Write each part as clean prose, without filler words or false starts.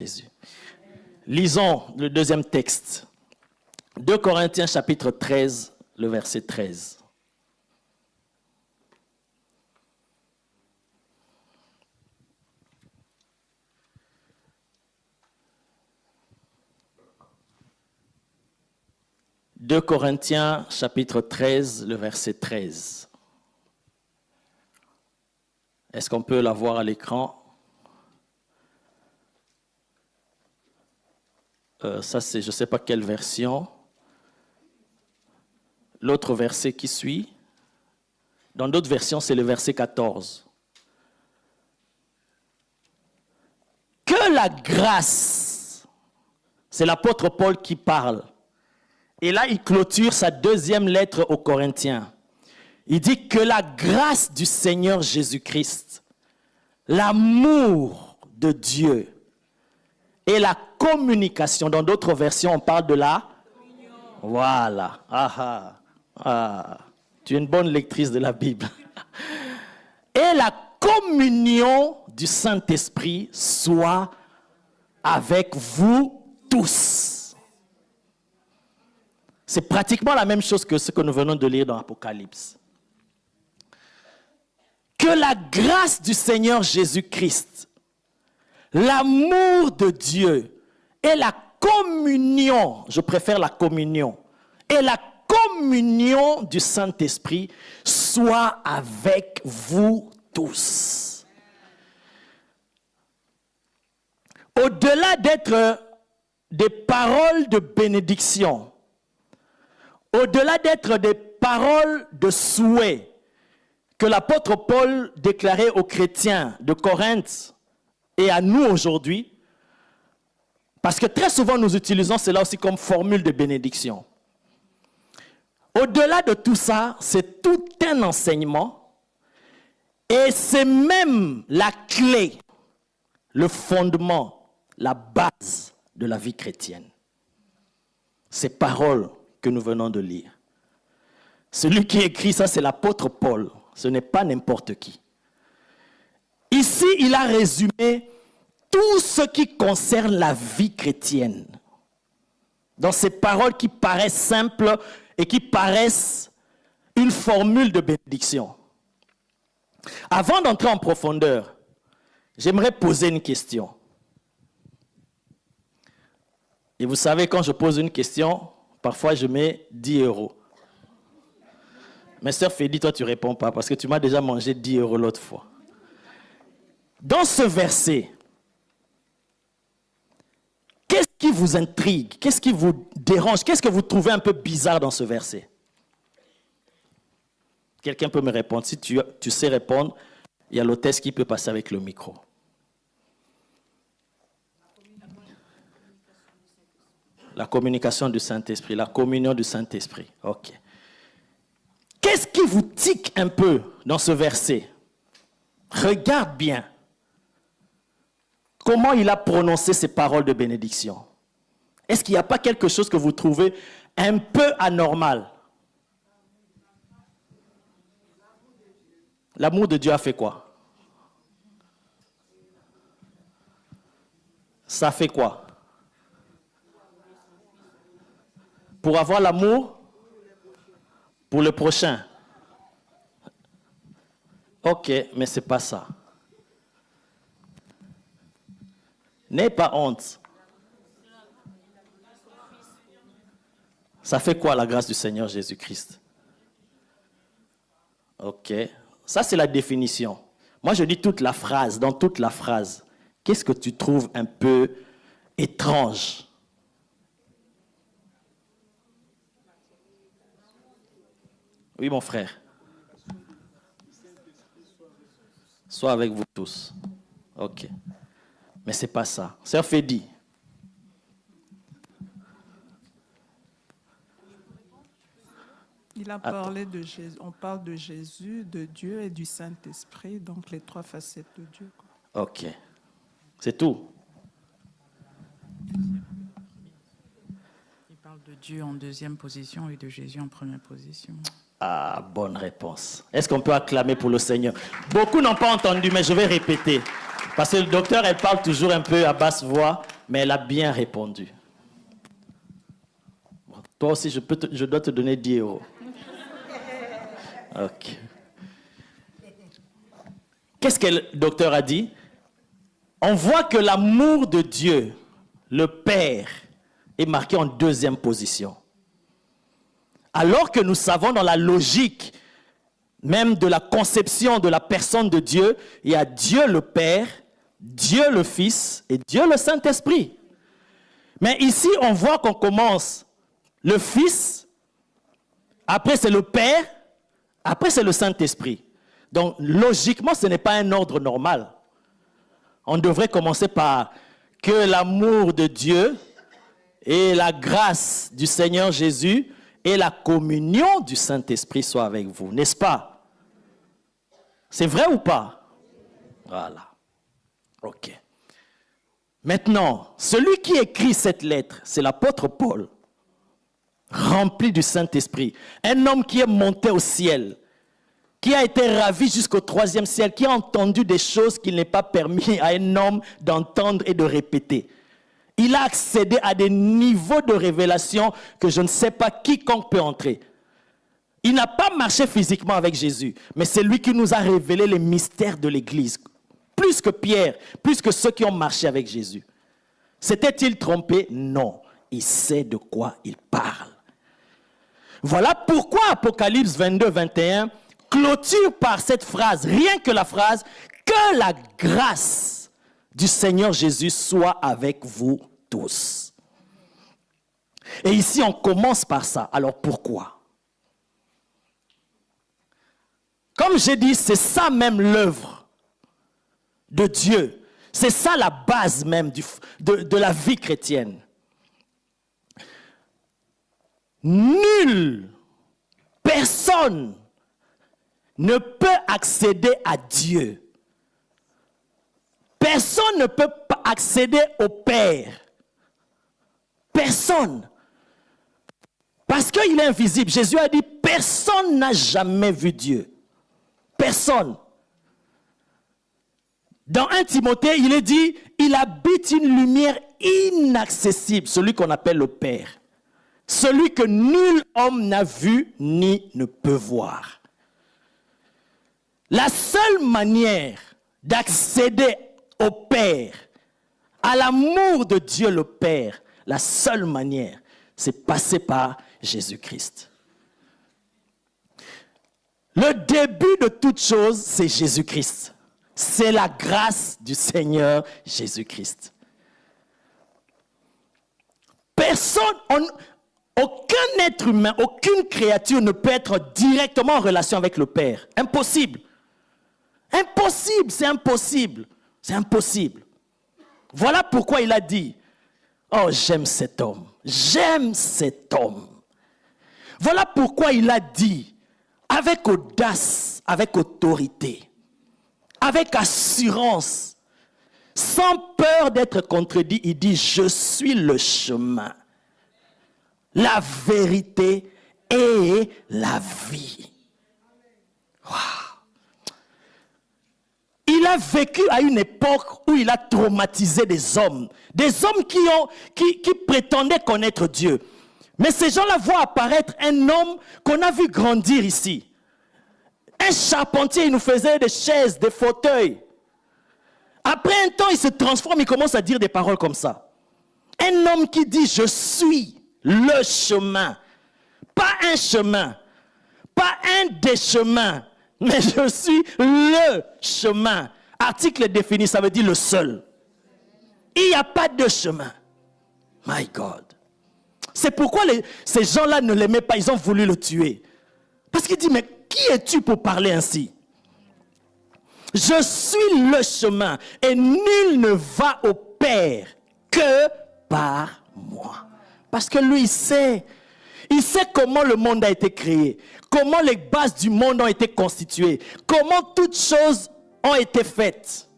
Jésus. Lisons le deuxième texte. 2 Corinthiens chapitre 13, le verset 13. « 2 Corinthiens, chapitre 13, le verset 13. Est-ce qu'on peut la voir à l'écran? Ça, c'est, je ne sais pas quelle version. L'autre verset qui suit. Dans d'autres versions, c'est le verset 14. Que la grâce, c'est l'apôtre Paul qui parle. Et là, il clôture sa deuxième lettre aux Corinthiens. Il dit que la grâce du Seigneur Jésus-Christ, l'amour de Dieu et la communication, dans d'autres versions, on parle de la communion. Voilà. Tu es une bonne lectrice de la Bible. Et la communion du Saint-Esprit soit avec vous tous. C'est pratiquement la même chose que ce que nous venons de lire dans Apocalypse. Que la grâce du Seigneur Jésus-Christ, l'amour de Dieu et la communion, je préfère la communion, et la communion du Saint-Esprit soit avec vous tous. Au-delà d'être des paroles de bénédiction, au-delà d'être des paroles de souhait que l'apôtre Paul déclarait aux chrétiens de Corinthe et à nous aujourd'hui, parce que très souvent nous utilisons cela aussi comme formule de bénédiction. Au-delà de tout ça, c'est tout un enseignement et c'est même la clé, le fondement, la base de la vie chrétienne. Ces paroles que nous venons de lire. Celui qui écrit ça, c'est l'apôtre Paul. Ce n'est pas n'importe qui. Ici, il a résumé tout ce qui concerne la vie chrétienne. Dans ces paroles qui paraissent simples et qui paraissent une formule de bénédiction. Avant d'entrer en profondeur, j'aimerais poser une question. Et vous savez, quand je pose une question, parfois je mets 10 €. Mais sœur Fédi, toi tu ne réponds pas parce que tu m'as déjà mangé 10 € l'autre fois. Dans ce verset, qu'est-ce qui vous intrigue? Qu'est-ce qui vous dérange? Qu'est-ce que vous trouvez un peu bizarre dans ce verset? Quelqu'un peut me répondre. Si tu sais répondre, il y a l'hôtesse qui peut passer avec le micro. La communication du Saint-Esprit, la communion du Saint-Esprit. Ok. Qu'est-ce qui vous tique un peu dans ce verset? Regarde bien comment il a prononcé ces paroles de bénédiction. Est-ce qu'il n'y a pas quelque chose que vous trouvez un peu anormal? L'amour de Dieu a fait quoi? Ça fait quoi? Pour avoir l'amour pour le prochain. Ok, mais ce n'est pas ça. N'aie pas honte. Ça fait quoi la grâce du Seigneur Jésus-Christ? Ok, ça c'est la définition. Moi je dis toute la phrase, dans toute la phrase. Qu'est-ce que tu trouves un peu étrange? Oui, mon frère. Soit avec vous tous. Ok. Mais ce n'est pas ça. Sœur Fédi. Il a parlé de Jésus. On parle de Jésus, de Dieu et du Saint-Esprit, donc les trois facettes de Dieu. Ok. C'est tout. Il parle de Dieu en deuxième position et de Jésus en première position. Ah, bonne réponse. Est-ce qu'on peut acclamer pour le Seigneur? Beaucoup n'ont pas entendu, mais je vais répéter. Parce que le docteur, elle parle toujours un peu à basse voix, mais elle a bien répondu. Bon, toi aussi, je dois te donner 10 €. Ok. Qu'est-ce que le docteur a dit? On voit que l'amour de Dieu, le Père, est marqué en deuxième position. Alors que nous savons dans la logique même de la conception de la personne de Dieu, il y a Dieu le Père, Dieu le Fils et Dieu le Saint-Esprit. Mais ici, on voit qu'on commence le Fils, après c'est le Père, après c'est le Saint-Esprit. Donc, logiquement, ce n'est pas un ordre normal. On devrait commencer par que l'amour de Dieu et la grâce du Seigneur Jésus et la communion du Saint-Esprit soient avec vous, n'est-ce pas? C'est vrai ou pas? Voilà. Ok. Maintenant, celui qui écrit cette lettre, c'est l'apôtre Paul, rempli du Saint-Esprit. Un homme qui est monté au ciel, qui a été ravi jusqu'au 3e ciel, qui a entendu des choses qu'il n'est pas permis à un homme d'entendre et de répéter. Il a accédé à des niveaux de révélation que je ne sais pas quiconque peut entrer. Il n'a pas marché physiquement avec Jésus, mais c'est lui qui nous a révélé les mystères de l'Église. Plus que Pierre, plus que ceux qui ont marché avec Jésus. S'était-il trompé? Non. Il sait de quoi il parle. Voilà pourquoi Apocalypse 22, 21 clôture par cette phrase, rien que la phrase, que la grâce du Seigneur Jésus soit avec vous tous. Et ici, on commence par ça. Alors pourquoi? Comme j'ai dit, c'est ça même l'œuvre de Dieu. C'est ça la base même de la vie chrétienne. Nul, personne ne peut accéder à Dieu. Personne ne peut pas accéder au Père. Personne. Parce qu'il est invisible. Jésus a dit, personne n'a jamais vu Dieu. Personne. Dans 1 Timothée, il est dit, il habite une lumière inaccessible, celui qu'on appelle le Père. Celui que nul homme n'a vu ni ne peut voir. La seule manière d'accéder au Père, à l'amour de Dieu le Père, la seule manière, c'est passer par Jésus-Christ. Le début de toute chose, c'est Jésus-Christ. C'est la grâce du Seigneur Jésus-Christ. Personne, aucun être humain, aucune créature ne peut être directement en relation avec le Père. Impossible. Impossible, c'est impossible. C'est impossible. Voilà pourquoi il a dit, oh, j'aime cet homme. J'aime cet homme. Voilà pourquoi il a dit, avec audace, avec autorité, avec assurance, sans peur d'être contredit, il dit, je suis le chemin, la vérité et la vie. Wow. Il a vécu à une époque où il a traumatisé des hommes qui prétendaient connaître Dieu. Mais ces gens-là voient apparaître un homme qu'on a vu grandir ici. Un charpentier, il nous faisait des chaises, des fauteuils. Après un temps, il se transforme, il commence à dire des paroles comme ça. Un homme qui dit, je suis le chemin. Pas un chemin, pas un des chemins, mais je suis le chemin. Article défini, ça veut dire le seul. Il n'y a pas de chemin. My God. C'est pourquoi ces gens-là ne l'aimaient pas, ils ont voulu le tuer. Parce qu'il dit, mais qui es-tu pour parler ainsi? Je suis le chemin et nul ne va au Père que par moi. Parce que lui, il sait comment le monde a été créé, comment les bases du monde ont été constituées, comment toutes choses ont été faites.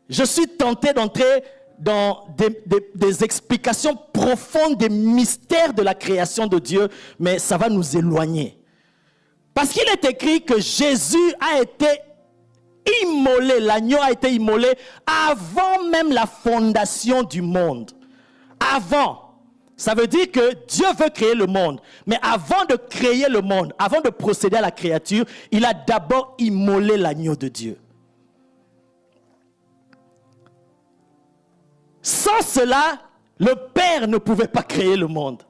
Je suis tenté d'entrer dans des explications profondes des mystères de la création de Dieu, mais ça va nous éloigner. Parce qu'il est écrit que Jésus a été immolé, l'agneau a été immolé avant même la fondation du monde. Avant. Ça veut dire que Dieu veut créer le monde. Mais avant de créer le monde, avant de procéder à la créature, il a d'abord immolé l'agneau de Dieu. Sans cela, le Père ne pouvait pas créer le monde.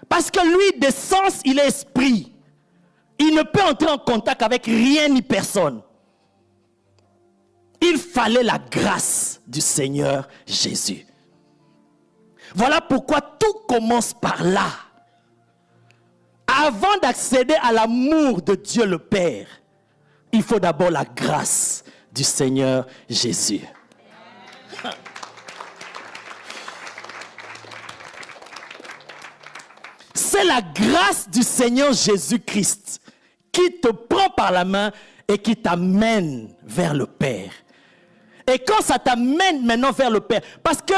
Parce que lui, d'essence, il est esprit. Il ne peut entrer en contact avec rien ni personne. Il fallait la grâce du Seigneur Jésus. Voilà pourquoi tout commence par là. Avant d'accéder à l'amour de Dieu le Père, il faut d'abord la grâce du Seigneur Jésus. C'est la grâce du Seigneur Jésus-Christ qui te prend par la main et qui t'amène vers le Père. Et quand ça t'amène maintenant vers le Père, parce que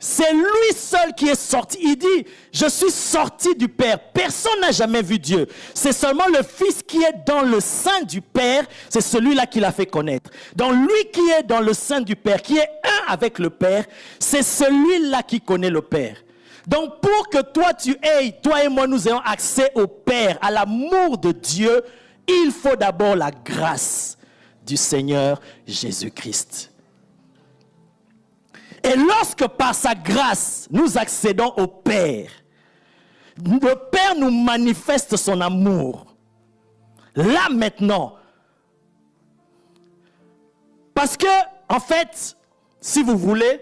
c'est lui seul qui est sorti. Il dit, je suis sorti du Père. Personne n'a jamais vu Dieu. C'est seulement le Fils qui est dans le sein du Père. C'est celui-là qui l'a fait connaître. Donc lui qui est dans le sein du Père, qui est un avec le Père, c'est celui-là qui connaît le Père. Donc pour que toi et moi, nous ayons accès au Père, à l'amour de Dieu, il faut d'abord la grâce du Seigneur Jésus-Christ. Et lorsque par sa grâce, nous accédons au Père, le Père nous manifeste son amour. Là maintenant, parce que, en fait, si vous voulez,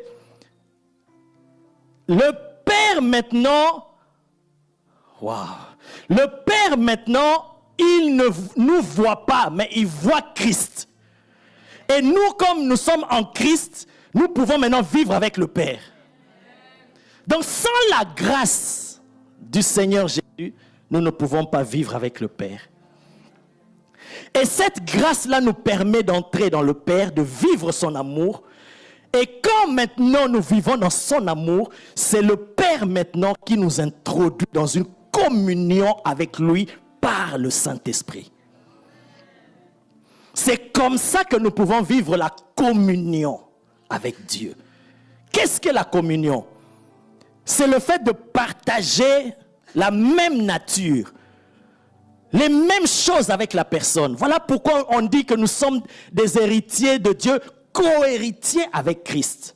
le Père maintenant, le Père maintenant, il ne nous voit pas, mais il voit Christ. Et nous, comme nous sommes en Christ, nous pouvons maintenant vivre avec le Père. Donc, sans la grâce du Seigneur Jésus, nous ne pouvons pas vivre avec le Père. Et cette grâce-là nous permet d'entrer dans le Père, de vivre son amour. Et quand maintenant nous vivons dans son amour, c'est le Père maintenant qui nous introduit dans une communion avec lui par le Saint-Esprit. C'est comme ça que nous pouvons vivre la communion avec Dieu. Qu'est-ce que la communion? C'est le fait de partager la même nature, les mêmes choses avec la personne. Voilà pourquoi on dit que nous sommes des héritiers de Dieu, co-héritiers avec Christ.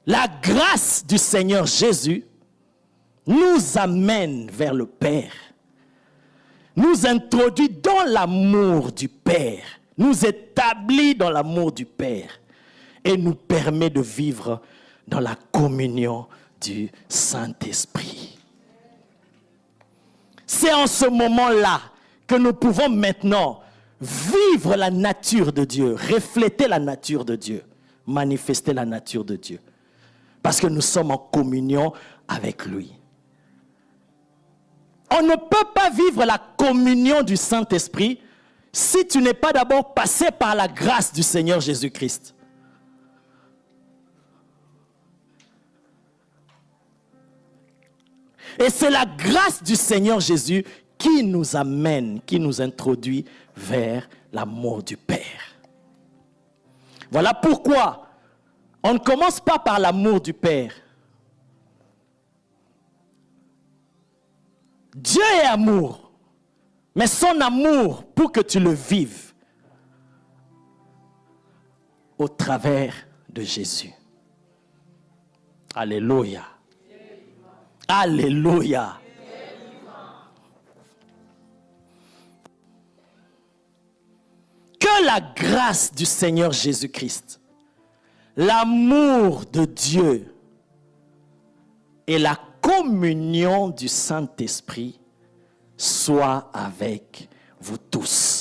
La grâce du Seigneur Jésus nous amène vers le Père, nous introduit dans l'amour du Père, nous établit dans l'amour du Père et nous permet de vivre dans la communion du Saint-Esprit. C'est en ce moment-là que nous pouvons maintenant vivre la nature de Dieu, refléter la nature de Dieu, manifester la nature de Dieu. Parce que nous sommes en communion avec lui. On ne peut pas vivre la communion du Saint-Esprit si tu n'es pas d'abord passé par la grâce du Seigneur Jésus-Christ. Et c'est la grâce du Seigneur Jésus qui nous amène, qui nous introduit vers l'amour du Père. Voilà pourquoi on ne commence pas par l'amour du Père. Dieu est amour, mais son amour, pour que tu le vives, au travers de Jésus. Alléluia. Alléluia. Que la grâce du Seigneur Jésus-Christ, l'amour de Dieu et la communion du Saint-Esprit soient avec vous tous.